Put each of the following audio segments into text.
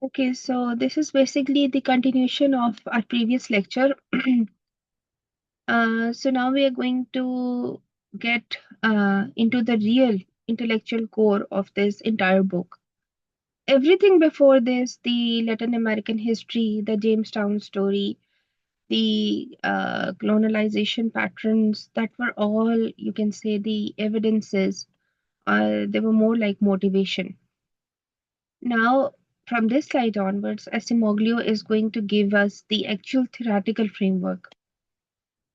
Okay, so this is basically the continuation of our previous lecture. So now we are going to get into the real intellectual core of this entire book. Everything before this, the Latin American history, the Jamestown story, the colonization patterns, that were all, you can say, the evidences. They were more like motivation. Now, from this slide onwards, Acemoglu is going to give us the actual theoretical framework.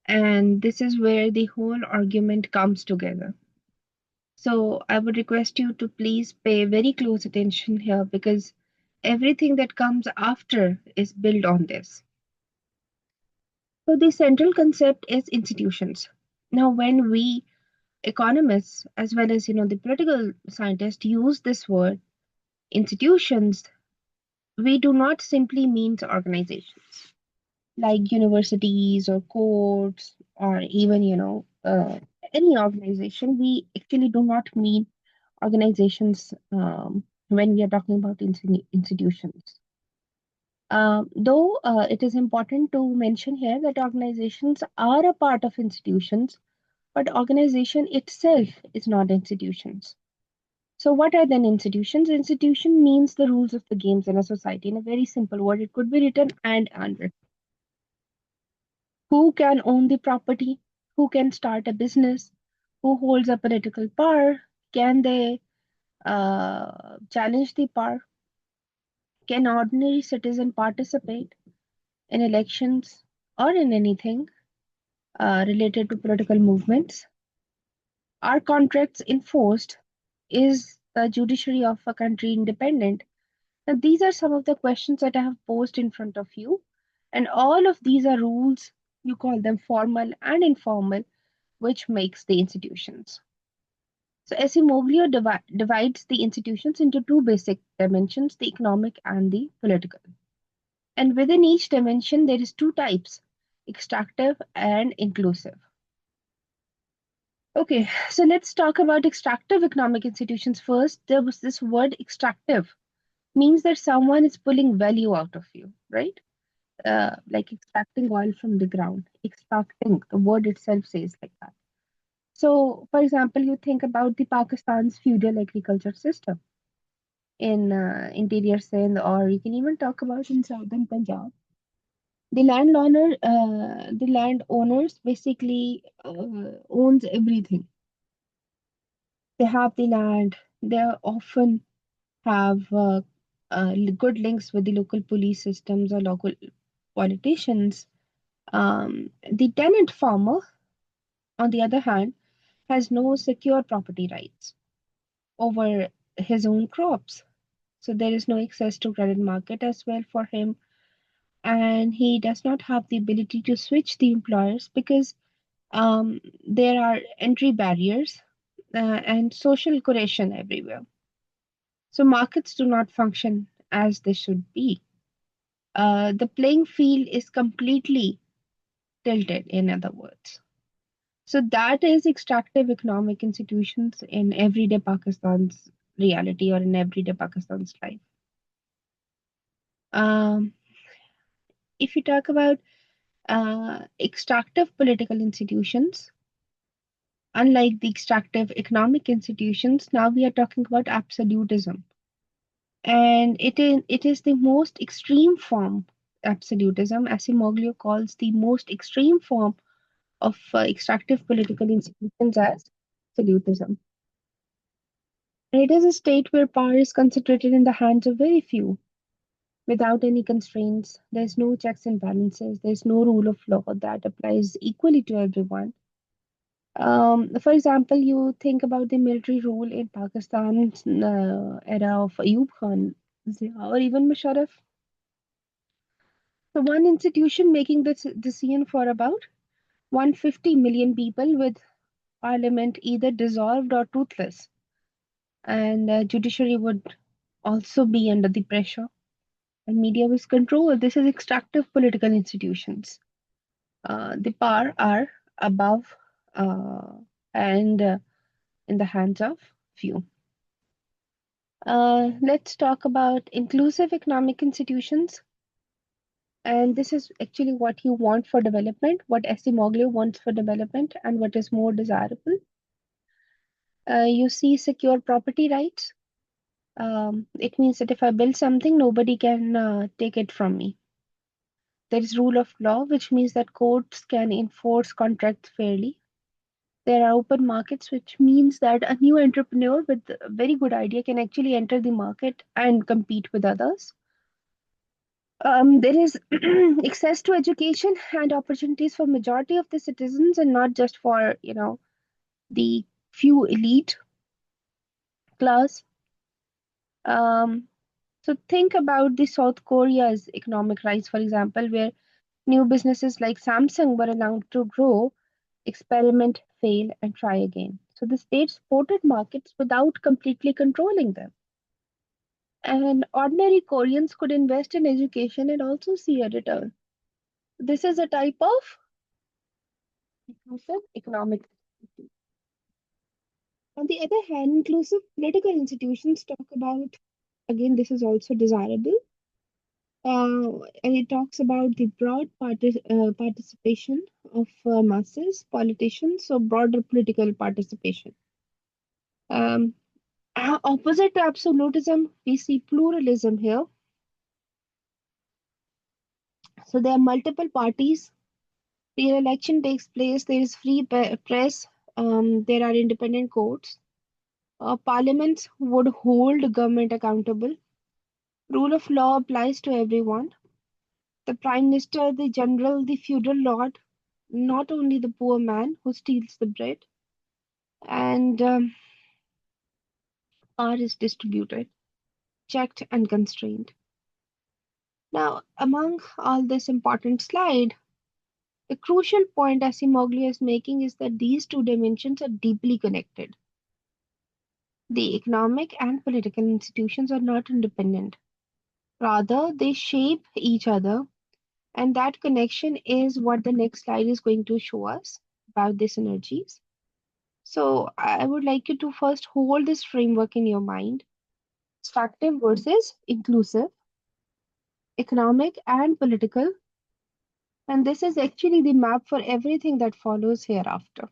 And this is where the whole argument comes together. So I would request you to please pay very close attention here because everything that comes after is built on this. So the central concept is institutions. Now, when we economists, as well as the political scientists, use this word institutions, we do not simply mean organizations like universities or courts or even any organization. We actually do not mean organizations when we are talking about institutions. Though it is important to mention here that organizations are a part of institutions, but organization itself is not institutions. So, what are then institutions? Institution means the rules of the games in a society. In a very simple word, it could be written and unwritten. Who can own the property? Who can start a business? Who holds a political power? Can they challenge the power? Can ordinary citizen participate in elections or in anything related to political movements? Are contracts enforced? Is the judiciary of a country independent? Now, these are some of the questions that I have posed in front of you. And all of these are rules, you call them formal and informal, which makes the institutions. So Acemoglu divides the institutions into two basic dimensions, the economic and the political. And within each dimension, there is two types, extractive and inclusive. Okay, so let's talk about extractive economic institutions first. There was this word extractive, means that someone is pulling value out of you, right? Like extracting oil from the ground. Extracting, the word itself says like that. So, for example, you think about the Pakistan's feudal agriculture system in interior Sindh, or you can even talk about in southern Punjab. The landowners basically owns everything. They have the land. They often have good links with the local police systems or local politicians. The tenant farmer, on the other hand, has no secure property rights over his own crops. So there is no access to credit market as well for him, and he does not have the ability to switch the employers because there are entry barriers and social coercion everywhere. So markets do not function as they should be. The playing field is completely tilted, in other words. So that is extractive economic institutions in everyday Pakistan's reality or in everyday Pakistan's life. Um, if you talk about extractive political institutions, unlike the extractive economic institutions, now we are talking about absolutism. And it is the most extreme form, absolutism. Acemoglu calls the most extreme form of extractive political institutions as absolutism. And it is a state where power is concentrated in the hands of very few, without any constraints. There's no checks and balances. There's no rule of law that applies equally to everyone. For example, you think about the military rule in Pakistan's era of Ayub Khan, Zia, or even Musharraf. So one institution making this decision for about 150 million people, with parliament either dissolved or toothless, and judiciary would also be under the pressure, and media was controlled. This is extractive political institutions. The power are above and in the hands of few. Let's talk about inclusive economic institutions. And this is actually what you want for development, what Acemoglu wants for development, and what is more desirable. You see secure property rights. It means that if I build something, nobody can take it from me. There is rule of law, which means that courts can enforce contracts fairly. There are open markets, which means that a new entrepreneur with a very good idea can actually enter the market and compete with others. There is access to education and opportunities for majority of the citizens, and not just for the few elite class. Um, so think about the South Korea's economic rise, for example, where new businesses like Samsung were allowed to grow, experiment, fail, and try again. So the state supported markets without completely controlling them. And ordinary Koreans could invest in education and also see a return. This is a type of inclusive economic. On the other hand, inclusive political institutions talk about, again, this is also desirable, and it talks about the broad participation of masses, politicians, so broader political participation. Um, Opposite to absolutism, we see pluralism here. So there are multiple parties. The election takes place. There is free press. There are independent courts. Parliaments would hold government accountable. Rule of law applies to everyone. The prime minister, the general, the feudal lord, not only the poor man who steals the bread. And power is distributed, checked, and constrained. Now, among all this important slide, the crucial point Asimoglu is making is that these two dimensions are deeply connected. The economic and political institutions are not independent. Rather, they shape each other, and that connection is what the next slide is going to show us about these synergies. So, I would like you to first hold this framework in your mind: extractive versus inclusive, economic and political. And this is actually the map for everything that follows hereafter.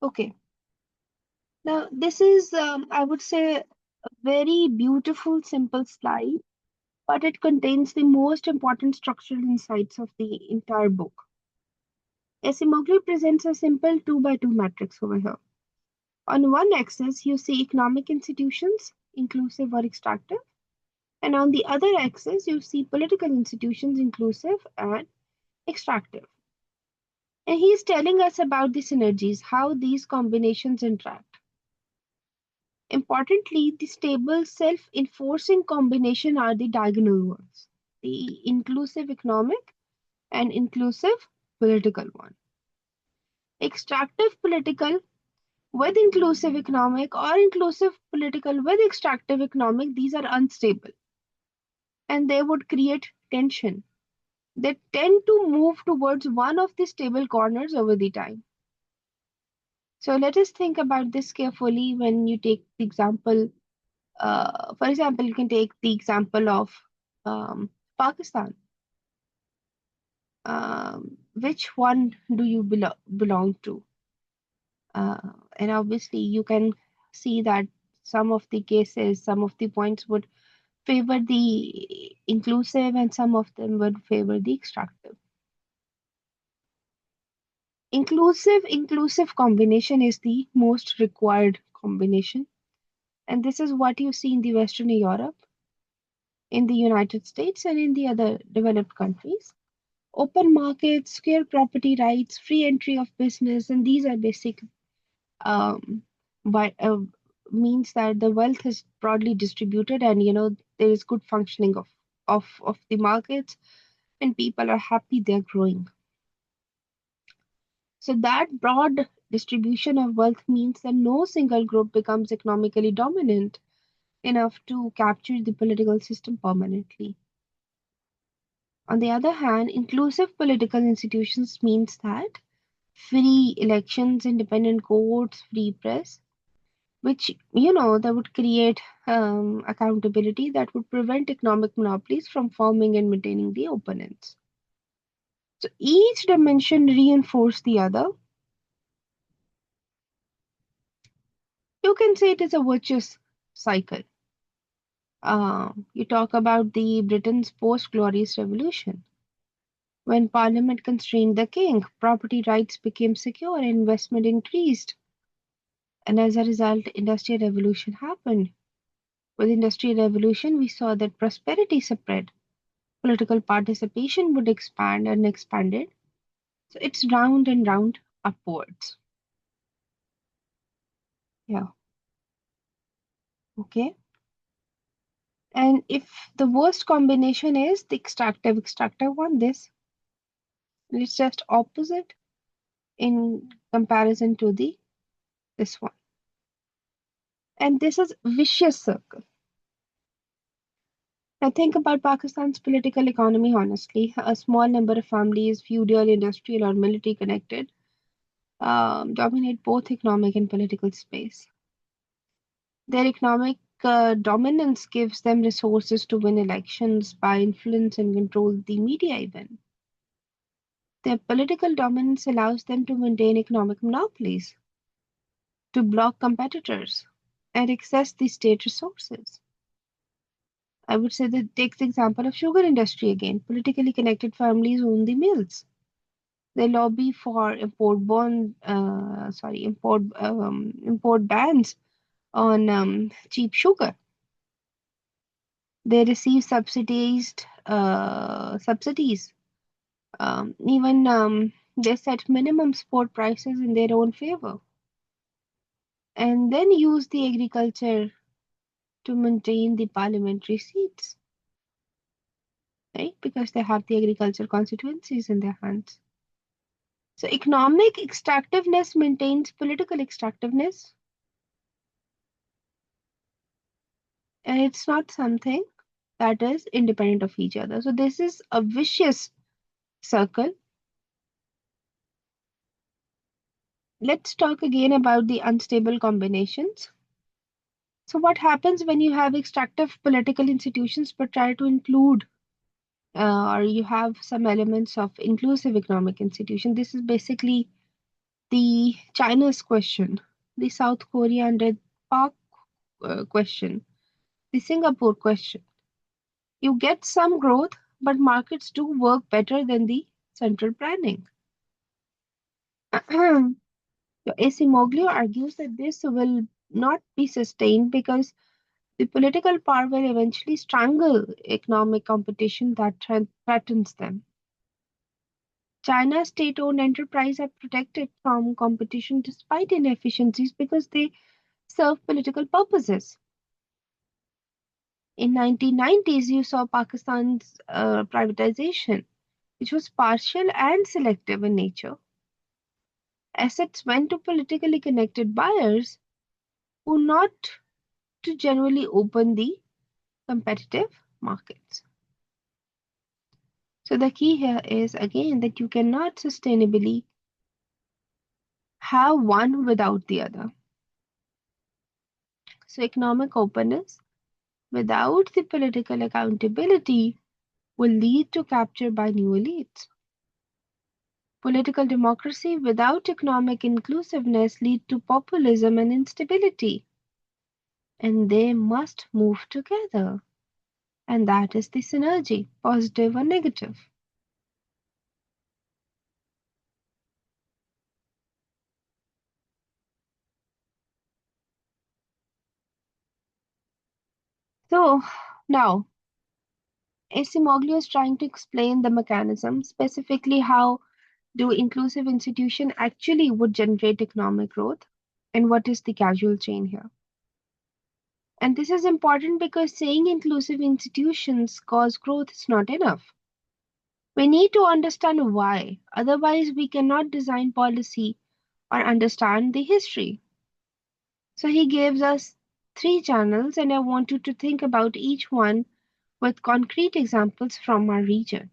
Okay, now this is, I would say, a very beautiful, simple slide, but it contains the most important structural insights of the entire book. Asimoglu presents a simple 2 by 2 matrix over here. On one axis, you see economic institutions, inclusive or extractive, and on the other axis, you see political institutions, inclusive and extractive. And he's telling us about the synergies, how these combinations interact. Importantly, the stable self-enforcing combination are the diagonal ones, the inclusive economic and inclusive political one. Extractive political with inclusive economic or inclusive political with extractive economic, these are unstable and they would create tension. They tend to move towards one of the stable corners over the time. So let us think about this carefully when you take the example. For example, you can take the example of Pakistan. Which one do you belong to? And obviously, you can see that some of the cases, some of the points would favor the inclusive, and some of them would favor the extractive. Inclusive combination is the most required combination, and this is what you see in the Western Europe, in the United States, and in the other developed countries. Open markets, secure property rights, free entry of business, and these are basic um, but means that the wealth is broadly distributed, and there is good functioning of the markets, and people are happy they're growing. So that broad distribution of wealth means that no single group becomes economically dominant enough to capture the political system permanently. On the other hand, inclusive political institutions means that free elections, independent courts, free press, which, that would create accountability that would prevent economic monopolies from forming and maintaining the opponents. So each dimension reinforces the other. You can say it is a virtuous cycle. You talk about the Britain's post-glorious revolution. When Parliament constrained the king, property rights became secure and investment increased. And as a result, industrial revolution happened. With industrial revolution, we saw that prosperity spread. Political participation would expand and expanded. So it's round and round upwards. Yeah. Okay. And if the worst combination is the extractive one, it's just opposite in comparison to the this one. And this is vicious circle. Now think about Pakistan's political economy honestly. A small number of families, feudal, industrial, or military connected, dominate both economic and political space. Their economic dominance gives them resources to win elections, by influence and control the media even. Their political dominance allows them to maintain economic monopolies, to block competitors, and access the state resources. I would say that take the example of sugar industry again. Politically connected families own the mills. They lobby for import bans on cheap sugar. They receive subsidies. Even they set minimum spot prices in their own favor, and then use the agriculture to maintain the parliamentary seats, right? Because they have the agriculture constituencies in their hands. So economic extractiveness maintains political extractiveness, and it's not something that is independent of each other. So this is a vicious circle. Let's talk again about the unstable combinations. So what happens when you have extractive political institutions but try to include or you have some elements of inclusive economic institution? This is basically the China's question, the South Korea and the Pak question, the Singapore question. You get some growth, but markets do work better than the central planning. Acemoglu argues that this will not be sustained because the political power will eventually strangle economic competition that threatens them. China's state-owned enterprises are protected from competition despite inefficiencies because they serve political purposes. In 1990s, you saw Pakistan's privatization, which was partial and selective in nature. Assets went to politically connected buyers who not to generally open the competitive markets. So the key here is again that you cannot sustainably have one without the other. So economic openness without the political accountability will lead to capture by new elites. Political democracy without economic inclusiveness lead to populism and instability. And they must move together. And that is the synergy, positive or negative. So now, Acemoglu is trying to explain the mechanism, specifically how do inclusive institutions actually would generate economic growth, and what is the causal chain here. And this is important because saying inclusive institutions cause growth is not enough. We need to understand why, otherwise we cannot design policy or understand the history. So he gives us three channels, and I want you to think about each one with concrete examples from our region.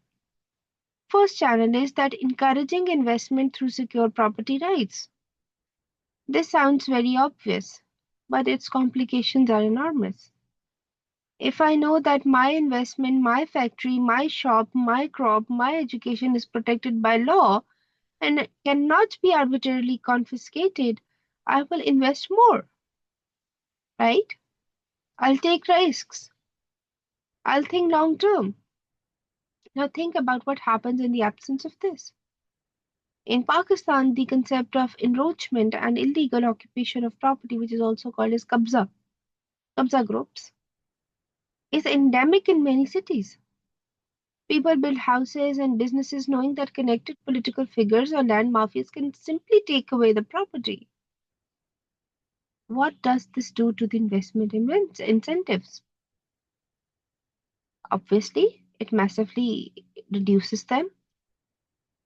First channel is that encouraging investment through secure property rights. This sounds very obvious, but its complications are enormous. If I know that my investment, my factory, my shop, my crop, my education is protected by law and cannot be arbitrarily confiscated, I will invest more, right? I'll take risks. I'll think long term. Now think about what happens in the absence of this. In Pakistan, the concept of encroachment and illegal occupation of property, which is also called as kabza groups, is endemic in many cities. People build houses and businesses knowing that connected political figures or land mafias can simply take away the property. What does this do to the investment incentives? Obviously, it massively reduces them.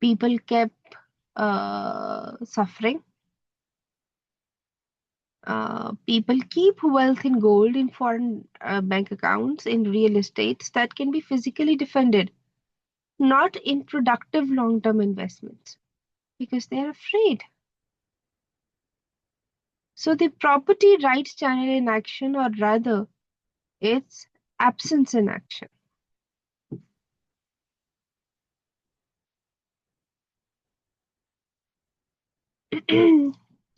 People kept suffering. People keep wealth in gold, in foreign bank accounts, in real estates that can be physically defended, not in productive long term investments, because they're afraid. So, the property rights channel in action, or rather, its absence in action.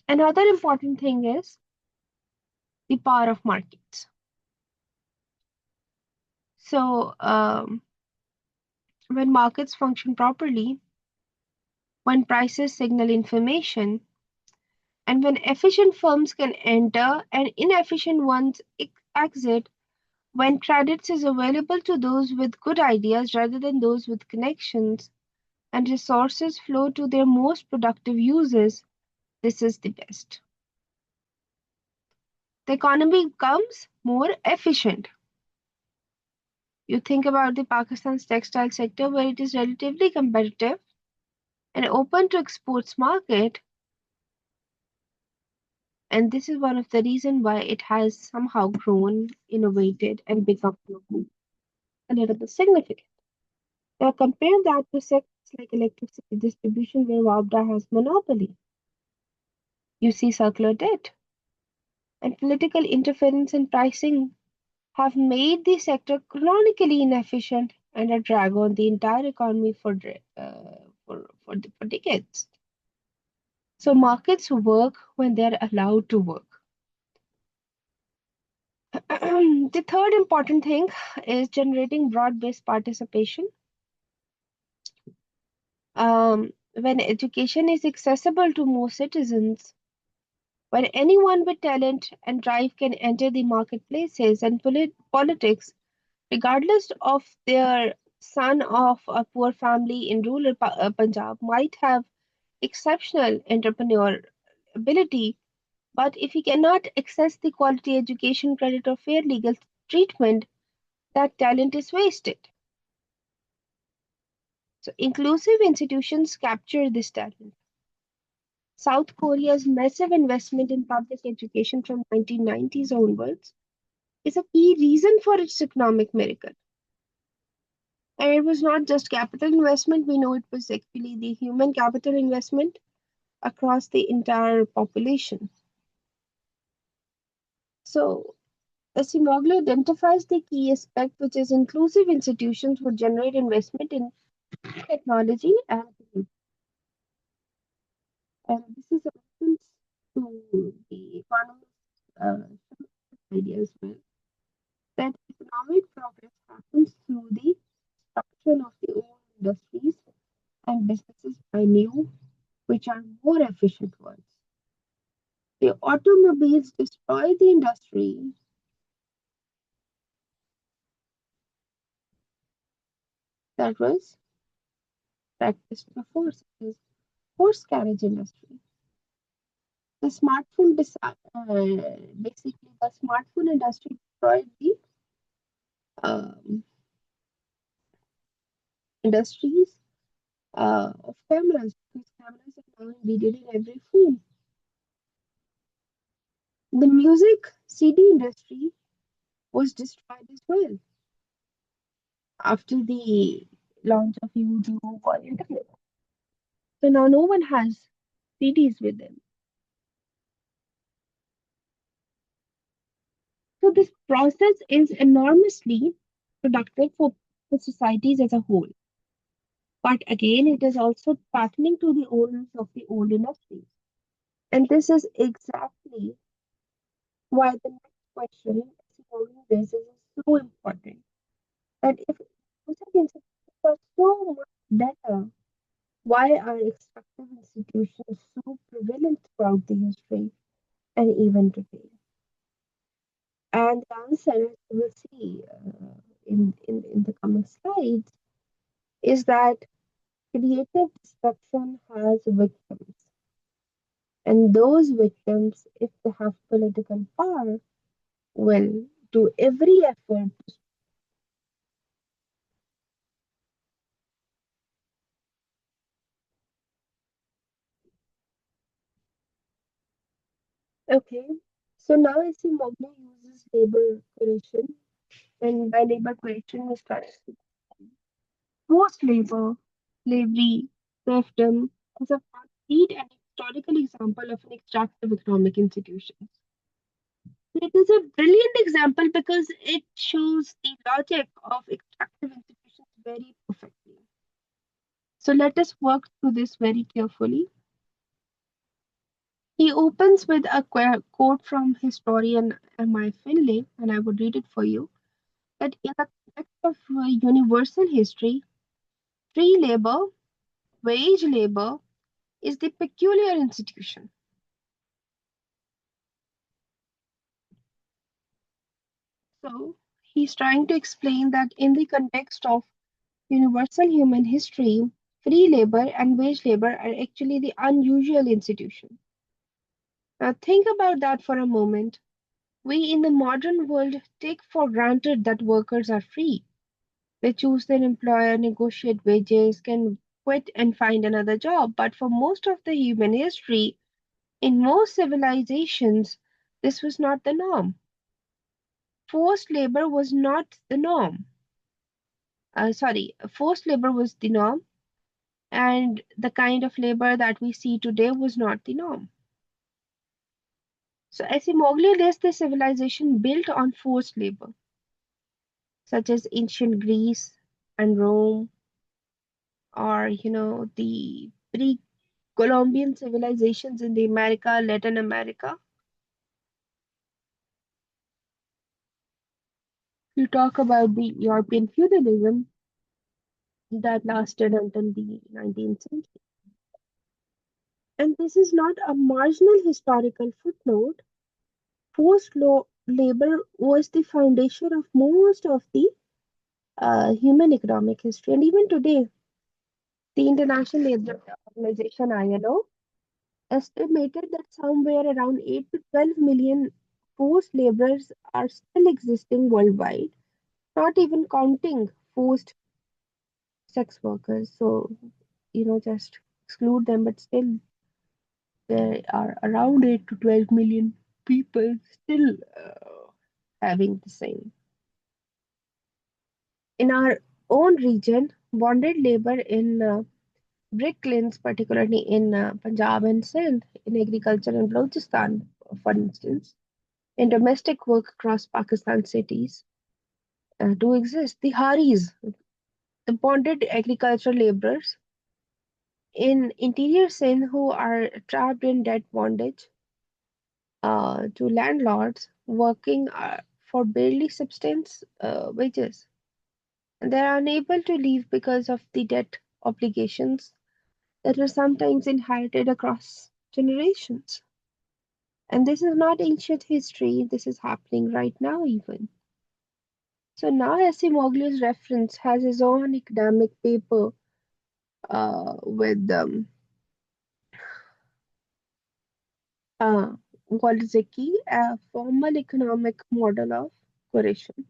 Another important thing is the power of markets. So, when markets function properly, when prices signal information, and when efficient firms can enter and inefficient ones exit, when credits is available to those with good ideas rather than those with connections, and resources flow to their most productive uses, this is the best. The economy becomes more efficient. You think about the Pakistan's textile sector where it is relatively competitive and open to exports market, and this is one of the reasons why it has somehow grown, innovated, and become a little bit significant. Now compare that to sectors like electricity distribution where WABDA has monopoly. You see circular debt and political interference in pricing have made the sector chronically inefficient and a drag on the entire economy for decades. So markets work when they're allowed to work. The third important thing is generating broad-based participation. When education is accessible to more citizens, when anyone with talent and drive can enter the marketplaces and politics, regardless of their son of a poor family in rural Punjab might have exceptional entrepreneur ability, but if he cannot access the quality education, credit, or fair legal treatment, that talent is wasted. So, inclusive institutions capture this talent. South Korea's massive investment in public education from 1990s onwards is a key reason for its economic miracle. And it was not just capital investment, we know it was actually the human capital investment across the entire population. So, Acemoglu identifies the key aspect, which is inclusive institutions would generate investment in technology and people. And this is a reference to the economist idea as well, that economic progress happens through the destruction of the old industries and businesses by new, which are more efficient ones. The automobiles destroy the industry that was practiced before, such as horse carriage industry. The basically the smartphone industry destroyed the um, industries of cameras because cameras are now embedded in every phone. The music CD industry was destroyed as well after the launch of YouTube or internet. So now no one has CDs with them. So this process is enormously productive for societies as a whole. But again, it is also fattening to the owners of the old industries. And this is exactly why the next question Simone raises is so important. That if inclusive institutions are so much better, why are extractive institutions so prevalent throughout the history and even today? And the answer, as we'll see in the coming slides, is that creative destruction has victims. And those victims, if they have political power, will do every effort. Okay, so now Acemoglu uses labor creation, and by labor creation, we start forced labor, slavery, serfdom as a concrete and historical example of an extractive economic institution. It is a brilliant example because it shows the logic of extractive institutions very perfectly. So let us work through this very carefully. He opens with a quote from historian M.I. Finlay, and I would read it for you. That in the context of universal history, free labor, wage labor, is the peculiar institution. So he's trying to explain that in the context of universal human history, free labor and wage labor are actually the unusual institution. Now think about that for a moment. We in the modern world take for granted that workers are free. They choose their employer, negotiate wages, can quit and find another job. But for most of the human history, in most civilizations, this was not the norm. Forced labor was not the norm. Forced labor was the norm, and the kind of labor that we see today was not the norm. So Acemoglu lists the civilization built on forced labor, such as ancient Greece and Rome, or the pre-Columbian civilizations in the America, Latin America. You talk about the European feudalism that lasted until the 19th century. And this is not a marginal historical footnote. Labor was the foundation of most of the human economic history. And even today, the International Labour Organization ILO estimated that somewhere around 8 to 12 million forced laborers are still existing worldwide, not even counting forced sex workers. So, just exclude them, but still there are around 8 to 12 million people still having the same. In our own region, bonded labor in bricklayings, particularly in Punjab and Sindh, in agriculture and Balochistan, for instance, in domestic work across Pakistan cities, do exist. The Haris, the bonded agricultural laborers in interior Sindh who are trapped in debt bondage to landlords working for barely subsistence wages. And they are unable to leave because of the debt obligations that are sometimes inherited across generations. And this is not ancient history, this is happening right now, even. So now Acemoglu's reference has his own academic paper with Goldzicki, a formal economic model of coercion.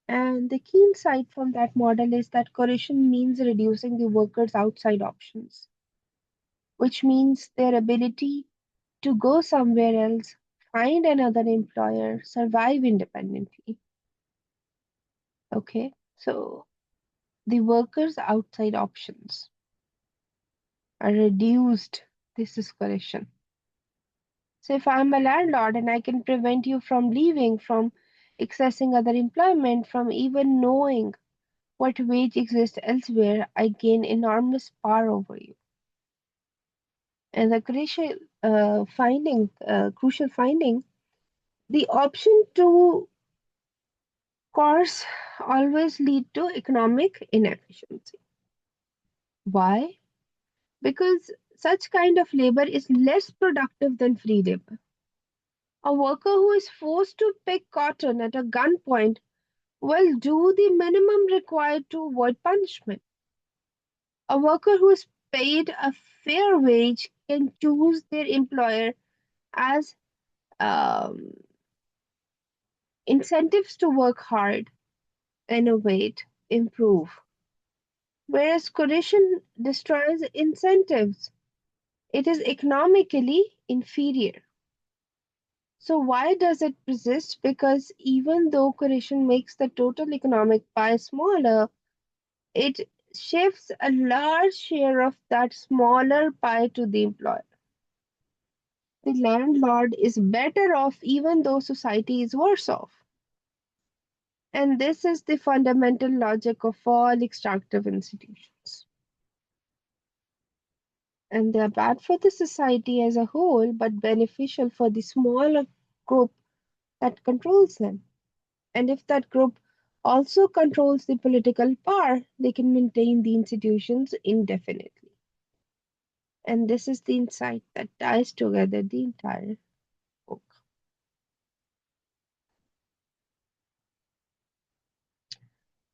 And the key insight from that model is that coercion means reducing the workers' outside options, which means their ability to go somewhere else, find another employer, survive independently. Okay, so the workers' outside options are reduced. This is coercion. So if I'm a landlord and I can prevent you from leaving, from accessing other employment, from even knowing what wage exists elsewhere, I gain enormous power over you. And the crucial finding, the option to course always lead to economic inefficiency. Why? Because such kind of labor is less productive than free labor. A worker who is forced to pick cotton at a gunpoint will do the minimum required to avoid punishment. A worker who is paid a fair wage can choose their employer as um, incentives to work hard, innovate, improve. Whereas coercion destroys incentives, it is economically inferior. So, why does it persist? Because even though coercion makes the total economic pie smaller, it shifts a large share of that smaller pie to the employer. The landlord is better off even though society is worse off. And this is the fundamental logic of all extractive institutions. And they are bad for the society as a whole, but beneficial for the smaller group that controls them. And if that group also controls the political power, they can maintain the institutions indefinitely. And this is the insight that ties together the entire book.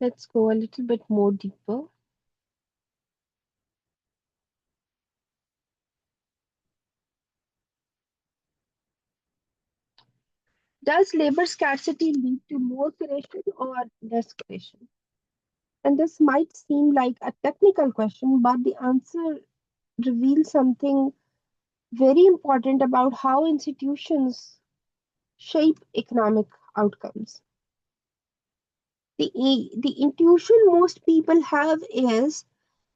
Let's go a little bit more deeper. Does labor scarcity lead to more creation or less creation? And this might seem like a technical question, but the answer reveals something very important about how institutions shape economic outcomes. The intuition most people have is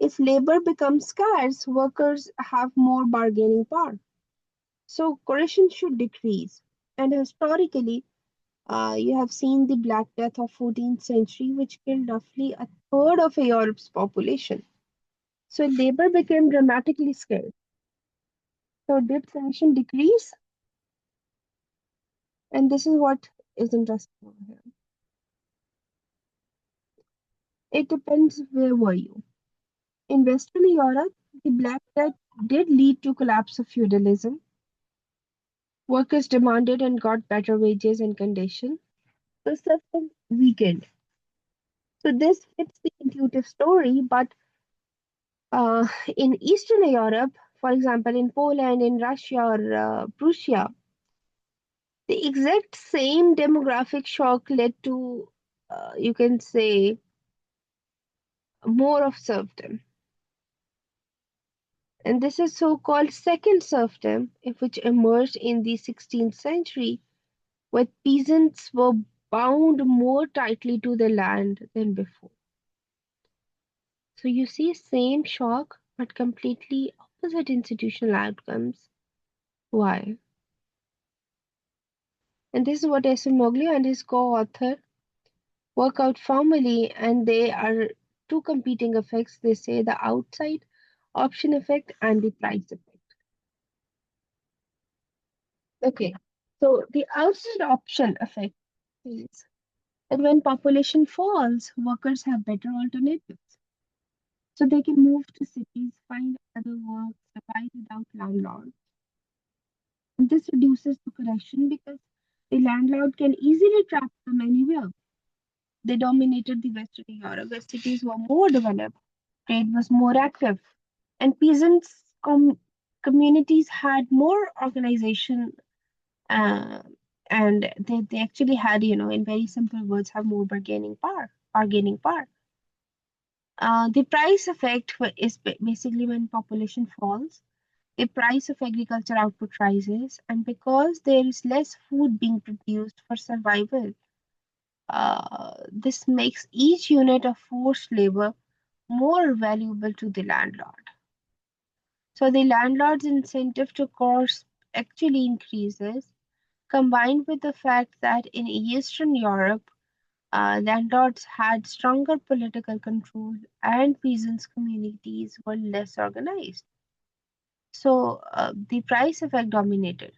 if labor becomes scarce, workers have more bargaining power. So coercion should decrease. And historically, you have seen the Black Death of 14th century, which killed roughly a third of Europe's population. So labor became dramatically scarce. So did coercion decrease? And this is what is interesting over here. It depends where were you. In Western Europe, the Black Death did lead to collapse of feudalism. Workers demanded and got better wages and conditions. The system weakened. So this fits the intuitive story, but uh, in Eastern Europe, for example, in Poland, in Russia, or Prussia, the exact same demographic shock led to, you can say, more of serfdom. And this is so-called second serfdom, which emerged in the 16th century, where peasants were bound more tightly to the land than before. So you see same shock, but completely opposite institutional outcomes. Why? And this is what Acemoglu and his co-author work out formally, and they are two competing effects. They say the outside option effect and the price effect. Okay, so the outside option effect is that when population falls, workers have better alternatives. So they can move to cities, find other work, survive without landlords. And this reduces the correction because the landlord can easily trap them anywhere. They dominated the Western Europe, where cities were more developed, trade was more active, and communities had more organization, uh, and they actually had, in very simple words, have more bargaining power. Bargaining power. The price effect is basically when population falls, the price of agriculture output rises, and because there is less food being produced for survival, this makes each unit of forced labor more valuable to the landlord. So the landlord's incentive to cost actually increases, combined with the fact that in Eastern Europe, landlords had stronger political control and peasants' communities were less organized. So the price effect dominated.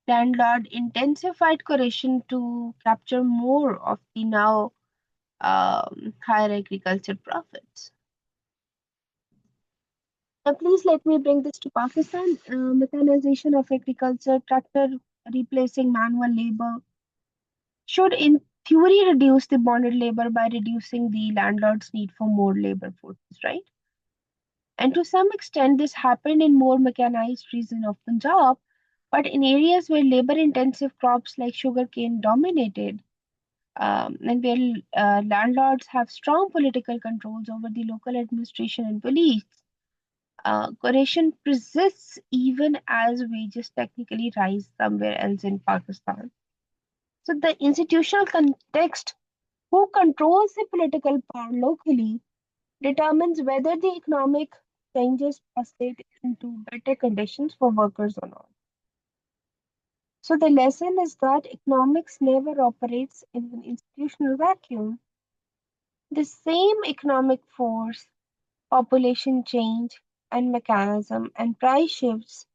Landlord intensified coercion to capture more of the now higher agriculture profits. Now, please let me bring this to Pakistan. Mechanization of agriculture, tractor replacing manual labor, should in theory reduce the bonded labor by reducing the landlord's need for more labor forces, right? And to some extent, this happened in more mechanized regions of Punjab, but in areas where labor intensive crops like sugarcane dominated, and where landlords have strong political controls over the local administration and police, coercion persists even as wages technically rise somewhere else in Pakistan. So, the institutional context, who controls the political power locally, determines whether the economic changes translate into better conditions for workers or not. So, the lesson is that economics never operates in an institutional vacuum. The same economic force, population change, and mechanism and price shifts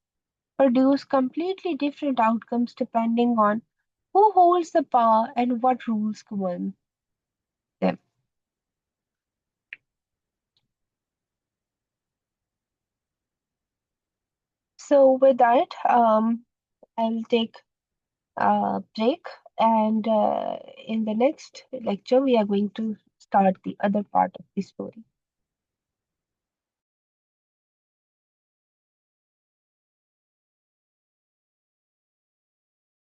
produce completely different outcomes depending on who holds the power and what rules govern them. So, with that, I'll take a break, and in the next lecture, we are going to start the other part of the story.